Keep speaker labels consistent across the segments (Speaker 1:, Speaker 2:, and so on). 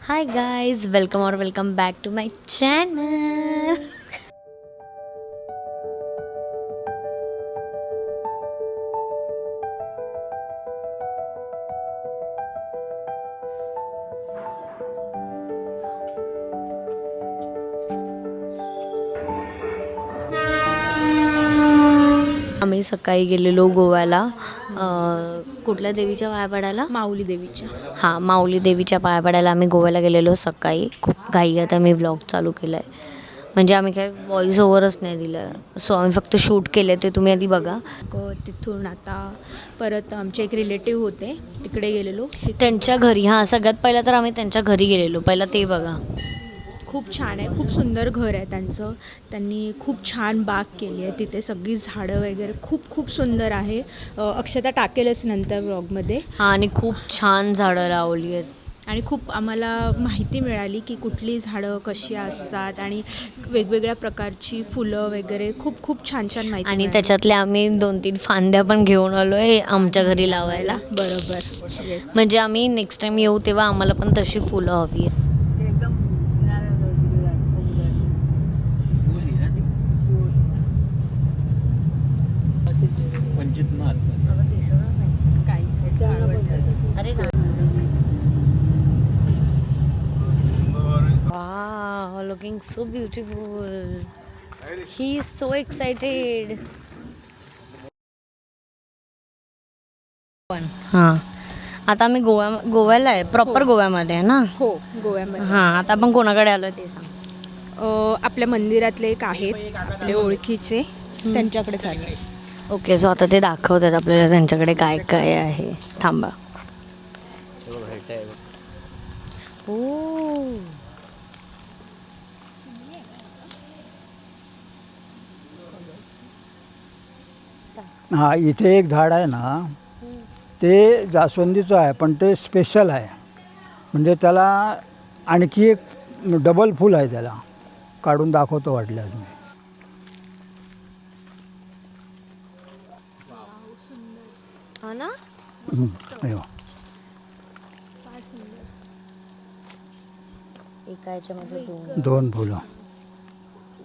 Speaker 1: High guys, welcome back to my channel. आम्ही सकाळी गेलेलो गोव्याला कुठल्या देवीच्या पाया पडायला?
Speaker 2: माऊली देवीच्या.
Speaker 1: हां, माऊली देवीच्या पाया पडायला आम्ही गोव्याला गेलेलो सकाळी. खूप घाईत आम्ही व्लॉग चालू केला आहे. म्हणजे आम्ही काय व्हॉइस ओव्हरच नाही दिलं. सो आम्ही फक्त शूट केले, ते तुम्ही आधी बघा.
Speaker 2: तिथून आता परत आमचे एक रिलेटिव्ह होते, तिकडे गेलेलो.
Speaker 1: त्यांच्या घरी, हां सगळ्यात पहिला तर आम्ही त्यांच्या घरी गेलेलो. पहिला ते बघा.
Speaker 2: खूप छान आहे, खूप सुंदर घर आहे त्यांचं. त्यांनी खूप छान बाग केली आहे तिथे, सगळी झाडं वगैरे खूप खूप सुंदर आहे. अक्षता टाकेलच नंतर व्लॉगमध्ये.
Speaker 1: हां, आणि खूप छान झाडं लावली आहेत.
Speaker 2: आणि खूप आम्हाला माहिती मिळाली की कुठली झाडं कशी असतात आणि वेगवेगळ्या प्रकारची फुलं वगैरे खूप खूप छान छान माहिती.
Speaker 1: आणि त्याच्यातल्या आम्ही 2-3 फांद्या पण घेऊन आलो आहे आमच्या घरी लावायला.
Speaker 2: बरोबर, येस.
Speaker 1: म्हणजे आम्ही नेक्स्ट टाइम येऊ तेव्हा आम्हाला पण तशी फुलं हवी आहेत. Wow, looking so beautiful. He is so excited. हां, आता आम्ही गोव्याला आहे. प्रॉपर गोव्यामध्ये आहे ना?
Speaker 2: हो, गोव्यामध्ये.
Speaker 1: हां, आता आपण कोणाकडे आलो ते सांग.
Speaker 2: आपल्या मंदिरातले एक आहेत आपले ओळखीचे, त्यांच्याकडे चालले.
Speaker 1: ओके, सो आता ते दाखवतात आपल्याला त्यांच्याकडे काय काय आहे. थांबा. ओ,
Speaker 3: हा, इथे एक झाड आहे ना, ते जास्वंदीचं आहे, पण ते स्पेशल आहे. म्हणजे त्याला आणखी एक डबल फूल आहे, त्याला काढून दाखवतो वाटल्यास मी.
Speaker 1: हा ना?
Speaker 3: अयो.
Speaker 1: एका याच्यामध्ये
Speaker 3: दोन फुलं.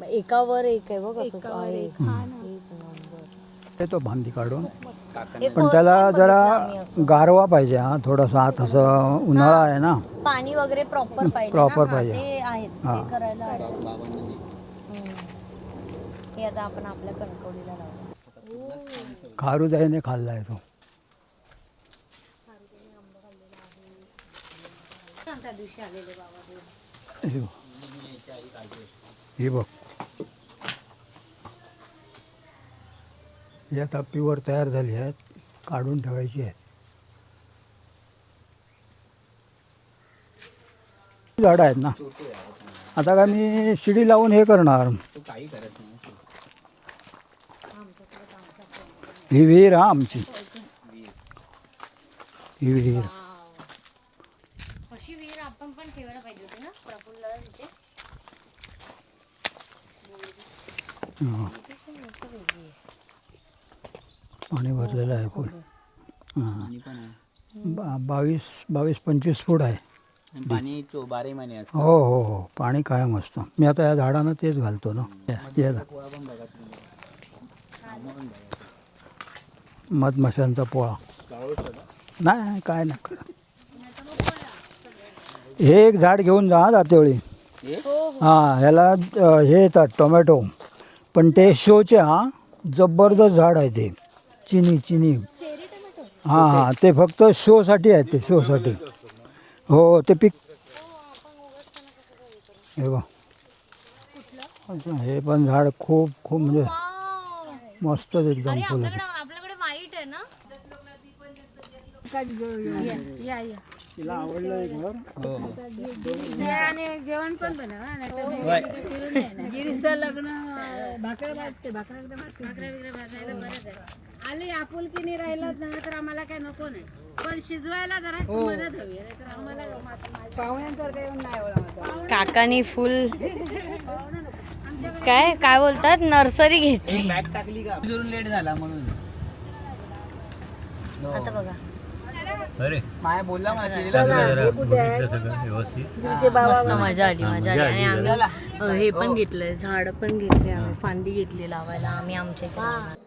Speaker 1: एकावर एक आहे बघ, असं
Speaker 2: एकावर
Speaker 1: आहे.
Speaker 2: एक. हा ना.
Speaker 1: एक नंबर.
Speaker 3: येतो फांदी काढून.
Speaker 1: हे
Speaker 3: पण
Speaker 1: first
Speaker 3: त्याला
Speaker 1: time
Speaker 3: जरा
Speaker 1: बघितलं आम्ही असं.
Speaker 3: गारवा पाहिजे. हा, थोडासा आत असं उन्हाळा आहे ना.
Speaker 1: पाणी वगैरे प्रॉपर पाहिजे
Speaker 3: Proper
Speaker 1: ना?
Speaker 3: पाहिजे.
Speaker 1: ते आहेत,
Speaker 3: हां.
Speaker 1: ते करायला आहे. हे आता आपण आपल्या कणकवलीला लावू.
Speaker 3: खारुताईने खाल्ला आहे तो.
Speaker 1: त्या दिवशी आलेले बाबा ते.
Speaker 3: अयो. हे बघ, ही आता प्युअर तयार झाली आहेत, काढून ठेवायची आहेत. झाडं आहेत ना. आता काय मी शिडी लावून हे करणार. ही विहीर, हा आमची ही विहीर.
Speaker 1: अशी विहीर आपण पण ठेवायला पाहिजे होती ना प्रफुल्लला तिथे.
Speaker 3: हा. पाणी भरलेलं आहे फुल. हां, 22-25 फूट आहे.
Speaker 4: पाणी बाराही महिने असतं.
Speaker 3: हो हो हो, पाणी कायम असतं. मी आता या झाडांना तेच घालतो ना. मधमाशांचा पोळा नाही, काय नाही. हे एक झाड घेऊन जा जातेवेळी. हां, ह्याला हे येतात टोमॅटो, पण ते शोचे. हां, जबरदस्त झाड आहे ते. चिनी. हां हां, ते फक्त शोसाठी आहेत, ते शोसाठी. हो, ते पीक. हे बघ, हे पण झाड खूप खूप म्हणजे मस्तच एकदम फुलं.
Speaker 1: आपल्याकडे वाईट आहे ना.
Speaker 3: तिला आवडलं घर.
Speaker 5: आणि जेवण पण बनवा लग्न आले आपुलकीने राहिलं ना तर आम्हाला काय नको नाही, पण शिजवायला जरा मदत हवी, नाहीतर आम्हाला पाहुण्यांसारखं येऊन नाही एवढा.
Speaker 1: काकानी फुल काय बोलतात, नर्सरी घेतली.
Speaker 4: बॅग टाकली का लेट झाला म्हणून.
Speaker 1: आता बघा
Speaker 4: माया बोलला मला केलेलं.
Speaker 1: मस्त मजा आली आणि आम्ही हे पण घेतलंय, झाड पण घेतले आम्ही, फांदी घेतली लावायला आम्ही आमच्या इथे.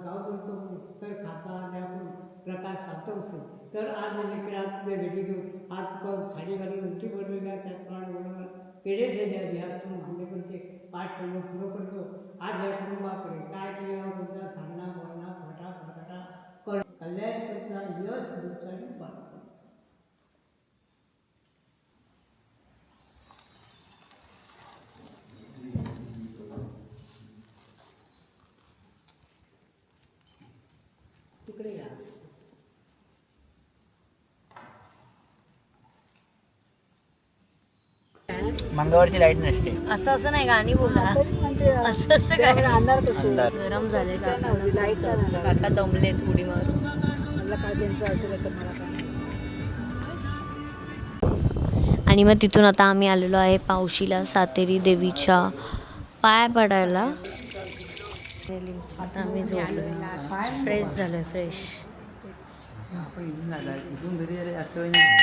Speaker 6: गाव करतो तर खाचा आपण प्रकाश सातवसे तर आज लेकरात भेटी घेऊन आज साडी घालून उलटी बनवली का त्याचप्रमाणे बनवून पेढे ठेवले आधी हातून भांडेकडचे पाठ पडलो फुलं पडतो आज या कुटुंबाकडे काय केले कोणता सांगणा बोलणा फटा फटाटा कर कल्याण करता यश दुचारी बात तिकडे या
Speaker 4: मंगळवारची लाईट नसते.
Speaker 1: असं नाही गाणी बोला, असं काय गरम झाले काका दमले थोडी मारून. आणि मग तिथून आता आम्ही आलेलो आहे पावशीला सातेरी देवीच्या पाया पडायला. आता आम्ही झोपलो, फ्रेश झालोय, फ्रेश.
Speaker 4: आपण इथून घरी आले असं नाही.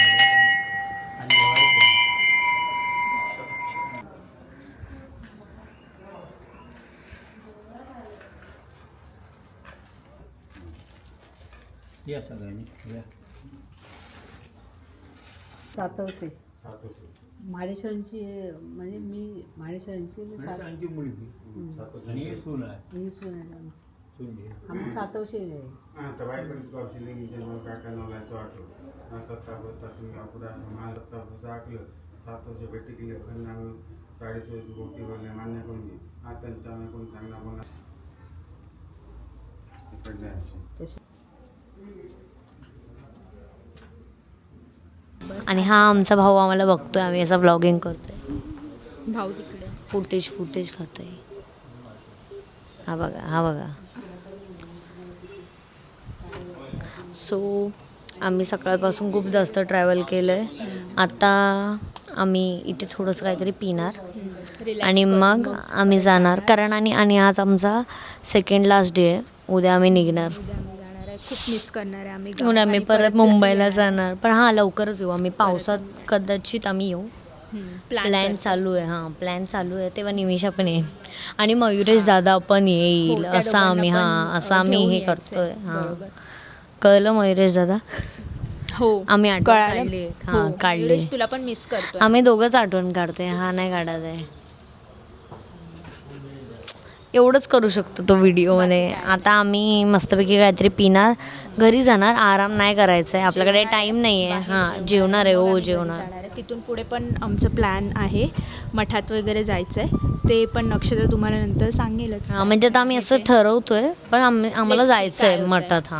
Speaker 4: या सगळ्यांनी
Speaker 5: सातवसे माळेश्वरांची म्हणजे मी माळेश्वरांची
Speaker 4: मुलगी ही सून आहे.
Speaker 5: ही सून आहे आमची. आम्ही सातवशे
Speaker 7: भेटी केली साडेसोळी गोटी भरले मान्य करून घे हा त्यांच्या आम्ही कोणी सांगणार बोलणार
Speaker 1: आणि हा आमचा भाऊ आम्हाला बघतोय, आम्ही असा व्लॉगिंग करतोय.
Speaker 2: भाऊ तिकडे
Speaker 1: फुटेज खातोय. हा बघा. सो आम्ही सकाळपासून खूप जास्त ट्रॅव्हल केलं आहे. आता आम्ही इथे थोडंसं काहीतरी पिणार आणि मग आम्ही जाणार, कारण आणि आज आमचा सेकंड लास्ट डे आहे. उद्या आम्ही निघणार.
Speaker 2: खूप मिस करणार आहे आम्ही.
Speaker 1: उद्या आम्ही परत मुंबईला जाणार, पण लवकरच येऊ आम्ही. पावसात कदाचित आम्ही येऊ. प्लॅन चालू आहे तेव्हा निमिषा पण येईल आणि मयुरेश दादा पण येईल. असं आम्ही हे करतोय. कळलं मयुरेश दादा?
Speaker 2: हो,
Speaker 1: आम्ही आठवण काढली.
Speaker 2: तुला पण मिस करतो.
Speaker 1: आम्ही दोघंच आठवण काढतोय, हा नाही काढत आहे. एवढंच करू शकतो तो व्हिडिओमध्ये. आता आम्ही मस्तपैकी काहीतरी पिणार, घरी जाणार. आराम नाही करायचा आहे, आपल्याकडे टाईम नाही आहे. जेवणार आहे. जेवणार.
Speaker 2: तिथून पुढे पण आमचं प्लॅन आहे मठात वगैरे जायचं आहे. ते पण नक्षत्र तुम्हाला नंतर सांगेलच.
Speaker 1: म्हणजे आता आम्ही असं ठरवतोय, पण आम्हाला जायचं आहे मठात.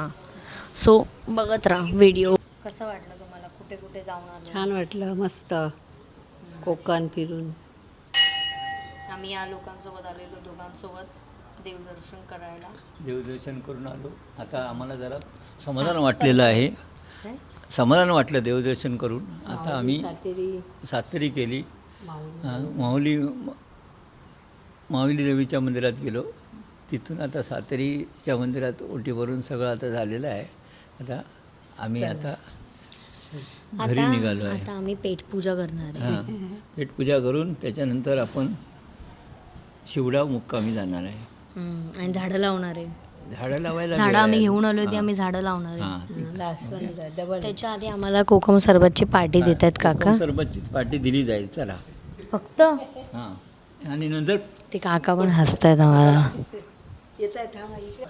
Speaker 1: सो बघत राहा व्हिडिओ. कसं वाटलं तुम्हाला? कुठे कुठे जाऊन आलो?
Speaker 5: छान वाटलं, मस्त कोकण फिरून.
Speaker 1: आम्ही या लोकांसोबत आलेलो, दोघांसोबत देवदर्शन करायला.
Speaker 8: देवदर्शन करून आलो. आता आम्हाला जरा समाधान वाटलेलं आहे. समाधान वाटलं देवदर्शन करून. आता आम्ही सातेरी केली. माऊली देवीच्या मंदिरात गेलो. तिथून आता सातेरीच्या मंदिरात ओटी भरून सगळं आता झालेलं आहे. आता आम्ही घरी निघालो आहे.
Speaker 1: आता आम्ही पेटपूजा करणार आहे.
Speaker 8: पेटपूजा करून त्याच्यानंतर आपण शिवडाव मुक्कामी जाणार आहे.
Speaker 1: आणि झाडं लावणार आहे.
Speaker 8: झाडं
Speaker 1: आम्ही घेऊन आलो होती, आम्ही झाडं लावणार आहे. त्याच्या आधी आम्हाला कोकम सरबतची पार्टी देतात काका.
Speaker 8: सरबतची पार्टी दिली जाईल. चला
Speaker 1: फक्त.
Speaker 8: आणि नंतर
Speaker 1: ते काका पण हसतायत आम्हाला.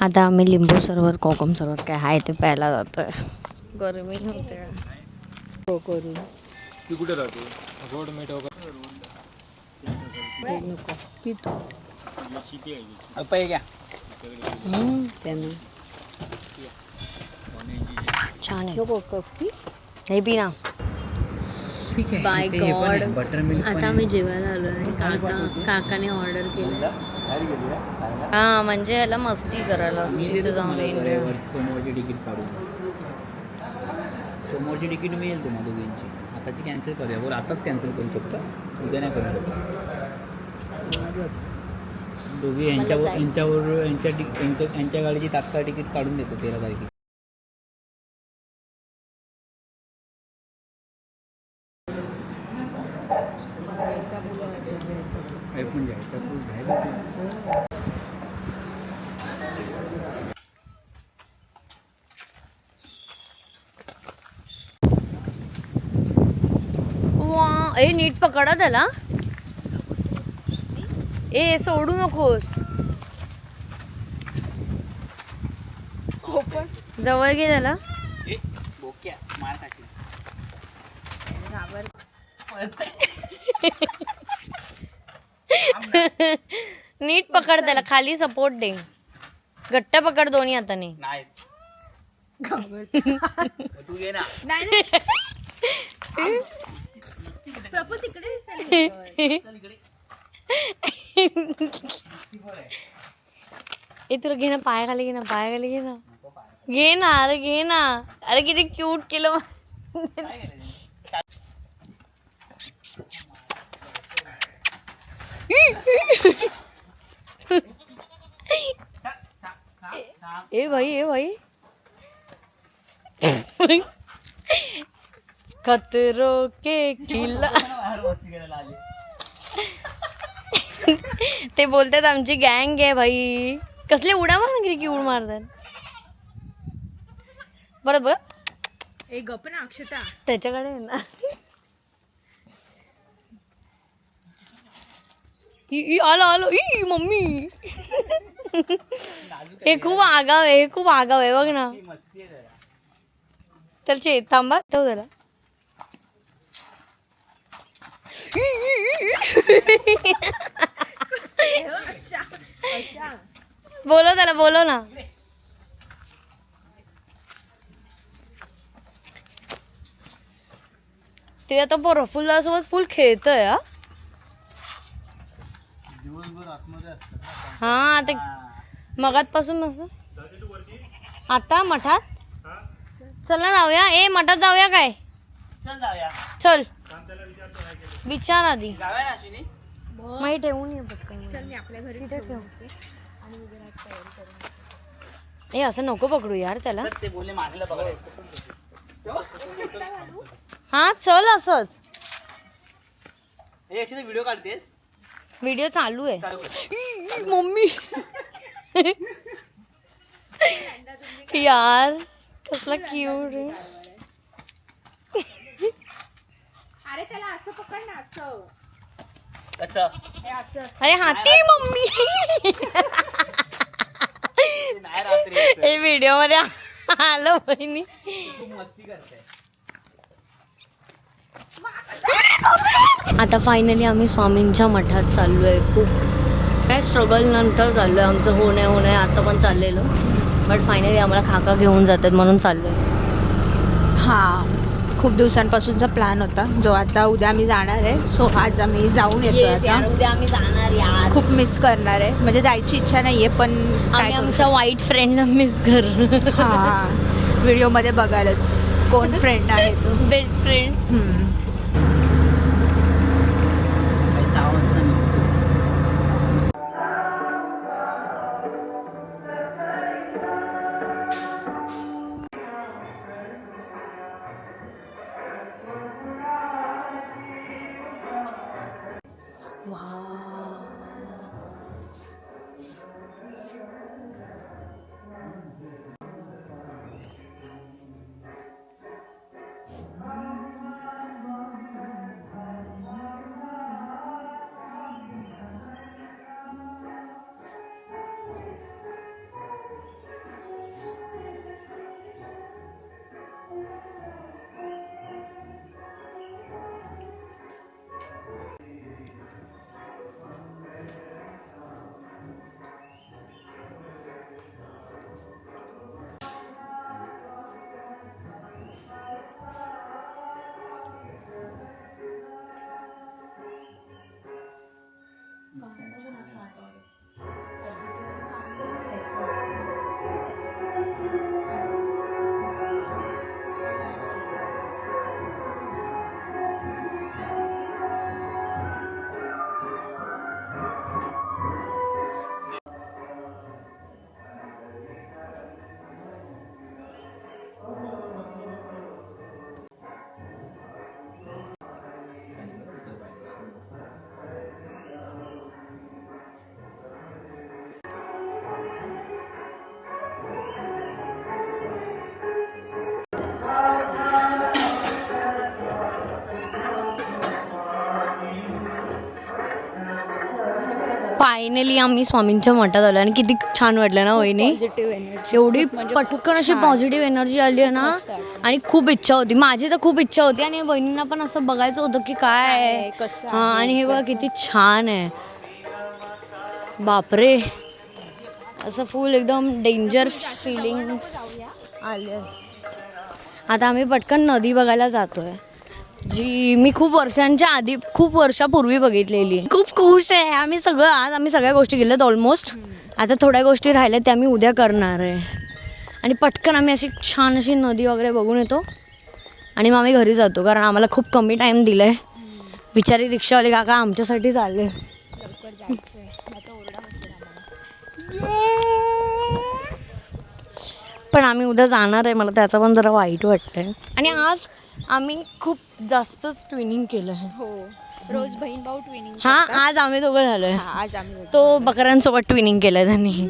Speaker 1: आता आम्ही लिंबू सरबत, कोकम सरबत काय आहे ते प्यायला जातोय. गरमी होते.
Speaker 5: हो करू.
Speaker 7: ती कुठे राहते? रोड मीठ
Speaker 5: नको पितो
Speaker 4: घ्या.
Speaker 5: त्यानं
Speaker 1: छान आहे.
Speaker 5: नको कॉफी.
Speaker 1: हे पी ना. Bye God.
Speaker 4: बटर मिल्क
Speaker 1: आता आम्ही जेवायला आलो आहे. काकाने ऑर्डर केलं. म्हणजे ह्याला मस्ती करायला
Speaker 4: मी देतो तुम्हाला सोमवारची तिकीट काढून. सोमवारची तिकीट मिळेल तुम्हाला दोघींची. आताची कॅन्सल करूया. बरं आताच कॅन्सल करू शकता, उद्या नाही करू शकता. दोघी यांच्या गाडीची तात्काळ तिकीट काढून देतो 13 तारखेला. पण
Speaker 1: वा ए नीट पकडा त्याला. ए सोडू नकोस. जवळ घे त्याला.
Speaker 4: बोक्या मार खाशील.
Speaker 1: नीट पकड त्याला, खाली सपोर्ट दे. घट्ट पकड दोन्ही हाताने.
Speaker 4: नाही तू घे ना. ए तुला घे ना, पायाखाली घे ना, पायाखाली घे ना. घे ना, अरे घे ना. अरे किती क्यूट केलं. ए भाई, ए भाई. खतरों के खिला. ते बोलतात आमची गँग आहे भाई. कसले उड्या मार की उड मारतात. बरं बरं
Speaker 2: एक गप ना अक्षता.
Speaker 1: त्याच्याकडे आहे ना. आलो आलो. E mummy. हे खूप आगाव आहे, हे खूप आगाव आहे बघ ना. त्याचे थांबा ठेव त्याला. बोलो त्याला, बोलो ना. ते आता प्रफुल्लासोबत फुल खेळतोय. हा ते मगातपासून मस्त. आता मठात चला जाऊया. ए मठात जाऊया काय? चल विचार आधी. माही ठेवून ये पटकन.
Speaker 2: आपल्या घरी
Speaker 1: तिथे ठेव. ए असं नको पकडू यार त्याला.
Speaker 4: ते बोलले मागला
Speaker 1: हा चल असंच.
Speaker 4: व्हिडिओ काढतेस.
Speaker 1: व्हिडिओ चालू आहे. मम्मी यार कसला क्यूट.
Speaker 2: अरे त्याला असं पकड ना, असं.
Speaker 4: कसं
Speaker 1: अरे हाती मम्मी.
Speaker 4: नाही रात्री
Speaker 1: हे व्हिडिओ मध्ये आलं बहिणी.
Speaker 4: मस्ती करते.
Speaker 1: आता फायनली आम्ही स्वामींच्या मठात चाललोय. खूप काय स्ट्रगल नंतर चाललोय. आमचं होणे आता पण चाललेलं, बट फायनली आम्हाला काका घेऊन जातात म्हणून चाललोय.
Speaker 2: हां, खूप दिवसांपासूनचा प्लॅन होता, जो आता उद्या आम्ही जाणार आहे. सो आज आम्ही जाऊन येतो. आता
Speaker 1: उद्या आम्ही जाणार यार.
Speaker 2: खूप मिस करणार आहे. म्हणजे जायची इच्छा नाही आहे, पण
Speaker 1: आम्ही आमच्या वाईट फ्रेंडला मिस कर.
Speaker 2: हां, व्हिडिओमध्ये बघायलाच कोण फ्रेंड आहे तो.
Speaker 1: Best friend.
Speaker 4: 6 वाजता निघतो.
Speaker 1: फायनली आम्ही स्वामींच्या मठात आलो आणि किती छान वाटलं ना वहिनी.
Speaker 2: पॉझिटिव्ह एनर्जी
Speaker 1: एवढी पटकन अशी पॉझिटिव्ह एनर्जी आली आहे ना. आणि खूप इच्छा होती, माझी तर खूप इच्छा होती आणि बहिणींना पण असं बघायचं होतं की काय आहे
Speaker 2: कसं
Speaker 1: हां. आणि हे बघा किती छान आहे, बापरे. असं फुल एकदम डेंजर फिलिंग्स आले. आता आम्ही पटकन नदी बघायला जातोय, जी मी खूप वर्षापूर्वी बघितलेली. खूप खुश आहे आम्ही सगळं. आज आम्ही सगळ्या गोष्टी केल्यात ऑलमोस्ट. आता थोड्या गोष्टी राहिल्या त्या मी उद्या करणार आहे. आणि पटकन आम्ही अशी छान अशी नदी वगैरे बघून येतो आणि मग आम्ही घरी जातो, कारण आम्हाला खूप कमी टाईम दिला आहे. बिचारी रिक्षावाले काका आमच्यासाठी चालले. पण आम्ही उद्या जाणार आहे, मला त्याचं पण जरा वाईट वाटतंय. आणि आज आम्ही खूप जास्तच ट्विनिंग केलं आहे.
Speaker 2: हो, रोज बहीण भाऊ ट्विनिंग.
Speaker 1: हां, आज आम्ही दोघं झालोय.
Speaker 2: आज आम्ही
Speaker 1: तो बकऱ्यांसोबत ट्विनिंग केलंय त्यांनी.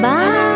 Speaker 1: Bye.